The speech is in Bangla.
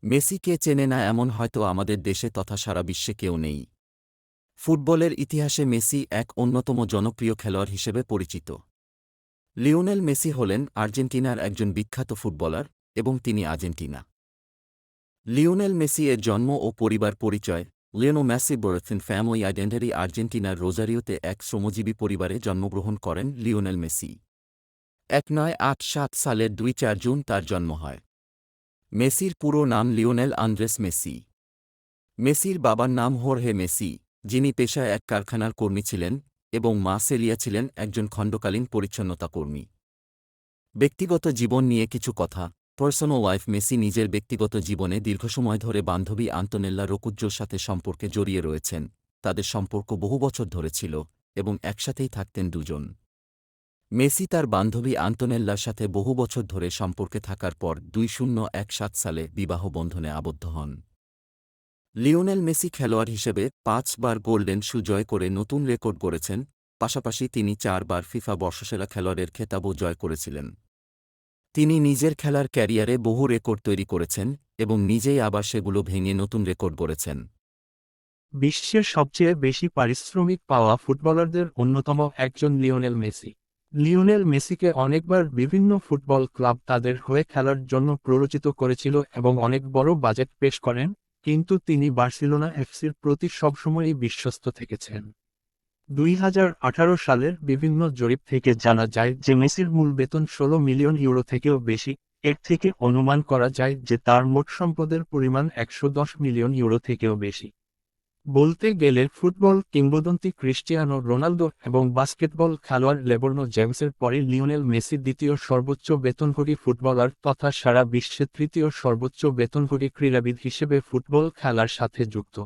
মেসিকে চেনে না এমন হয়তো আমাদের দেশে তথা সারা বিশ্বে কেউ নেই। ফুটবলের ইতিহাসে মেসি এক অন্যতম জনপ্রিয় খেলোয়াড় হিসেবে পরিচিত। লিওনেল মেসি হলেন আর্জেন্টিনার একজন বিখ্যাত ফুটবলার এবং তিনি আর্জেন্টিনা। লিওনেল মেসি এর জন্ম ও পরিবার পরিচয়। Lionel Messi birth in family identity আর্জেন্টিনার রোজারিওতে এক শ্রমজীবী পরিবারে জন্মগ্রহণ করেন লিওনেল মেসি। 1987 সালের 2-4 জুন তার জন্ম হয়। মেসির পুরো নাম লিওনেল আন্দ্রেস মেসি। মেসির বাবার নাম হোর্হে মেসি, যিনি পেশায় এক কারখানার কর্মী ছিলেন, এবং মা সেলিয়া ছিলেন একজন খণ্ডকালীন পরিচ্ছন্নতা কর্মী। ব্যক্তিগত জীবন নিয়ে কিছু কথা। Personal life. মেসি নিজের ব্যক্তিগত জীবনে দীর্ঘ সময় ধরে বান্ধবী আন্তোনেল্লা রোকুজ্জোর সাথে সম্পর্কে জড়িয়ে রয়েছেন। তাদের সম্পর্ক বহু বছর ধরে ছিল এবং একসাথেই থাকতেন দুজন। মেসি তার বান্ধবী আন্তোনেল্লার সাথে বহু বছর ধরে সম্পর্কে থাকার পর 2017 সালে বিবাহ বন্ধনে আবদ্ধ হন। লিওনেল মেসি খেলোয়াড় হিসেবে 5 বার গোল্ডেন শু জয় করে নতুন রেকর্ড গড়েছেন, পাশাপাশি তিনি 4 বার ফিফা বর্ষসেরা খেলোয়াড়ের খেতাবও জয় করেছিলেন। তিনি নিজের খেলার ক্যারিয়ারে বহু রেকর্ড তৈরি করেছেন এবং নিজেই আবার সেগুলো ভেঙে নতুন রেকর্ড গড়েছেন। বিশ্বের সবচেয়ে বেশি পারিশ্রমিক পাওয়া ফুটবলারদের অন্যতম একজন লিওনেল মেসি। লিওনেল মেসিকে অনেকবার বিভিন্ন ফুটবল ক্লাব তাদের হয়ে খেলার জন্য প্ররোচিত করেছিল এবং অনেক বড় বাজেট পেশ করেন, কিন্তু তিনি বার্সেলোনা এফসির প্রতি সবসময়ই বিশ্বস্ত থেকেছেন। 2018 সালের বিভিন্ন জরিপ থেকে জানা যায় যে মেসির মূল বেতন 16 মিলিয়ন ইউরো থেকেও বেশি। এর থেকে অনুমান করা যায় যে তার মোট সম্পদের পরিমাণ 110 মিলিয়ন ইউরো থেকেও বেশি। বলতে গেলে ফুটবল কিংবদন্তি ক্রিস্টিয়ানো রোনালদো এবং বাস্কেটবল খেলোয়াড় লেব্রন জেমসের পরে লিওনেল মেসি দ্বিতীয় সর্বোচ্চ বেতনভোগী ফুটবলার তথা সারা বিশ্বে তৃতীয় সর্বোচ্চ বেতনভোগী ক্রীড়াবিদ হিসেবে ফুটবল খেলার সাথে যুক্ত।